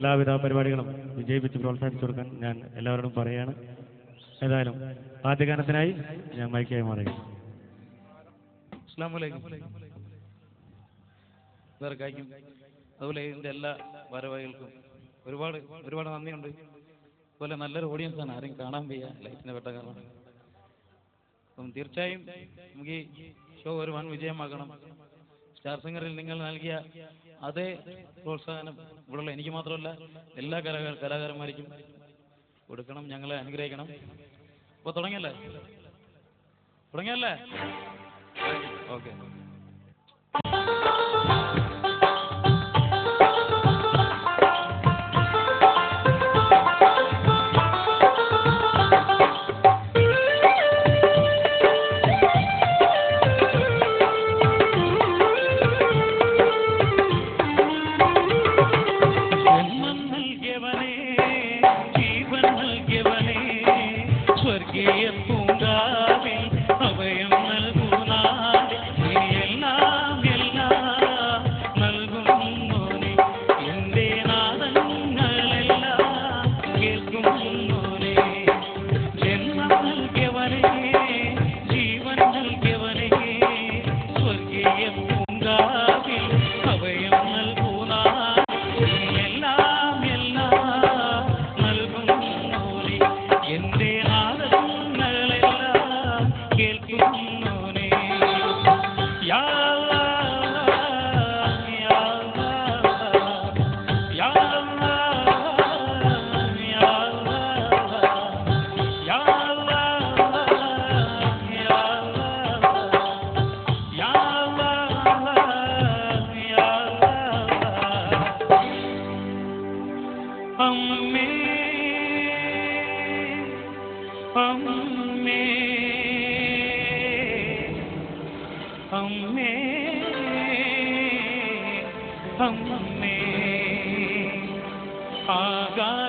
എല്ലാവിധ പരിപാടികളും വിജയിപ്പിച്ച് പ്രോത്സാഹിപ്പിച്ചു കൊടുക്കാൻ ഞാൻ എല്ലാവരോടും പറയുകയാണ്. ഏതായാലും ആദ്യ ഗാനത്തിനായി ഞാൻ മൈക്കായി മാറുകയാണ്. അസ്സലാമു അലൈക്കും. അതുപോലെ ഇതിൻ്റെ എല്ലാ ഭാരവാഹികൾക്കും ഒരുപാട് ഒരുപാട് നന്ദിയുണ്ട്. അതുപോലെ നല്ലൊരു ഓഡിയൻസാണ്, ആരും കാണാൻ വയ്യ ലൈറ്റിൻ്റെ വെട്ട കാരണം. അപ്പം തീർച്ചയായും നമുക്ക് ഈ ഷോ ഒരു വൻ വിജയമാക്കണം. സ്റ്റാർ സിംഗറിൽ നിങ്ങൾ നൽകിയ അതേ പ്രോത്സാഹനം ഇവിടെയുള്ള എനിക്ക് മാത്രമല്ല എല്ലാ കലാകാരന്മാർക്കും കൊടുക്കണം. ഞങ്ങളെ അനുഗ്രഹിക്കണം. അപ്പോൾ തുടങ്ങിയല്ലേ? ഓക്കെ.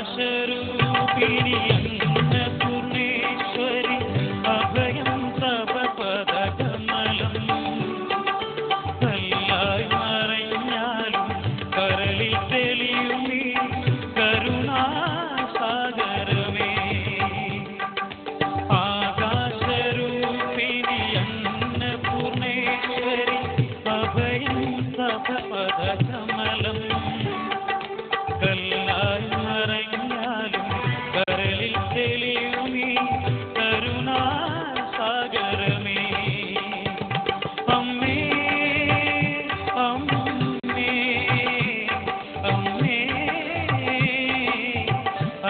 ആകാശരൂപിണി അന്നപൂർണേശ്വരി അഭയം തപപദകമലം കല്ലായി മറഞ്ഞാലും കരളിൽ തെളിയുമീ കരുണാസാഗരമേ. ആകാശരൂപിണി അന്നപൂർണേശ്വരി അഭയം തപപദകമലം കല്ലായി മറഞ്ഞാലും കരളിൽ തെളിയുമീ കരുണാസാഗരമേ. അമ്മേ അമ്മേ അമ്മേ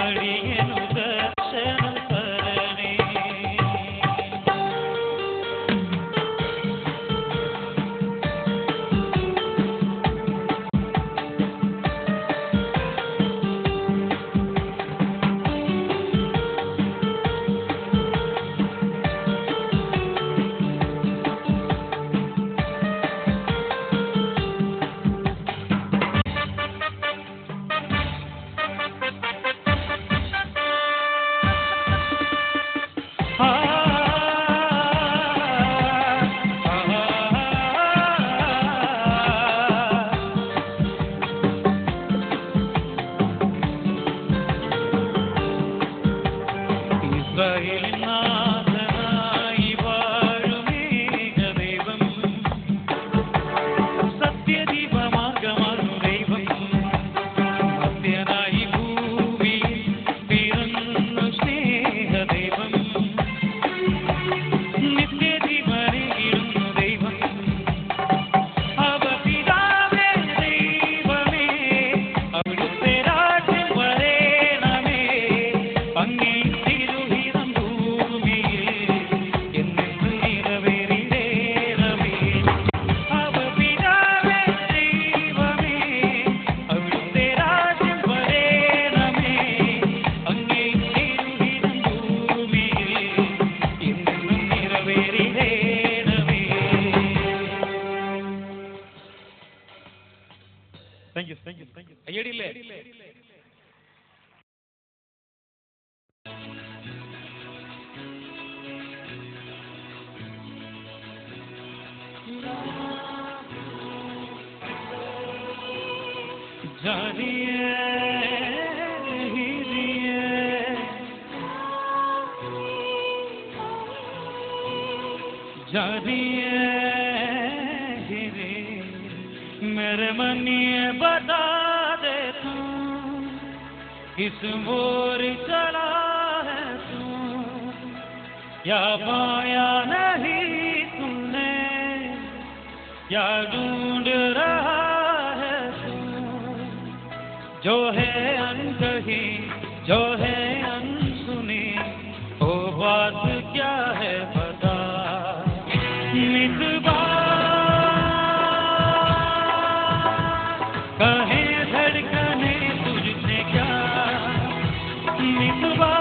അടിയനു ദർശനം തരണേ. ഇസ്രായേലിനാഥനായി വാഴുമേഘദൈവം സത്യദീപമാർഗമാർന്നു ദൈവം സത്യനായി ഭൂമിയിൽ പിറന്നു സ്നേഹദൈവം നിത്യദീപനേകിടുന്നു ദൈവം. അവപിതാവേ ദൈവമേ അവിടുത്തെ രാജ്യം വരേണമേ. അങ്ങേ Thank you. അയ്യടിയില്ലേ? जानिए जानिए गिरे मेरे मन ये बता दे तू किस मोर चला है तू या पाया नहीं तूने या ढूंढ रहा है तू जो है अनकही जो है अनसुनी वो बात क्या है बता मितवा कहे धड़कने तुझसे क्या मितवा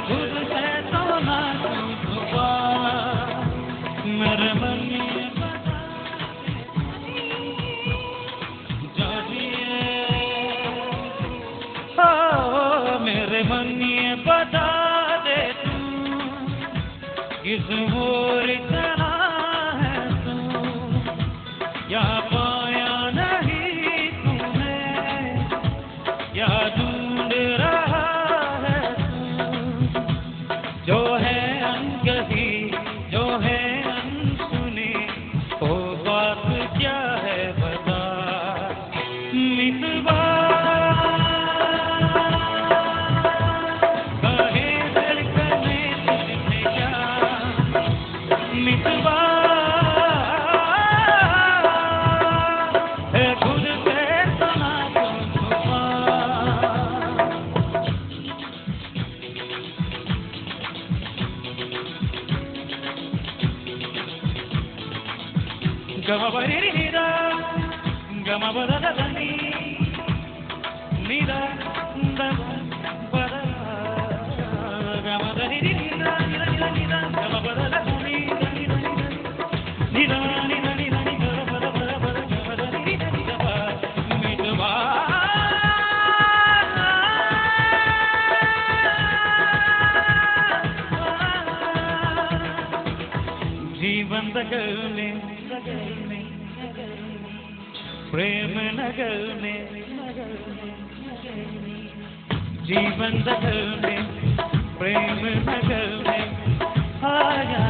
खुद से तो ना छुपा मेरे मन में बता जानिए मेरे मन ये बता दे तू किस मोर चला है तू या पाया नहीं तूने या ढूंढ रहा है तू जो है अनकही जो है अनसुनी वो बात क्या है बता मितवा कहे धड़कने तुझसे क्या मितवा है खुद से सुना तू छुपा गम बरी निदा गम बदनी निदा बद गम बरी निदा निदा निदा गम बदनी निदा निदा निदा निदा बद बद बद गम बदनी निदा मितवा जीवन नगर में प्रेम नगर में जीवन नगर में प्रेम नगर में आया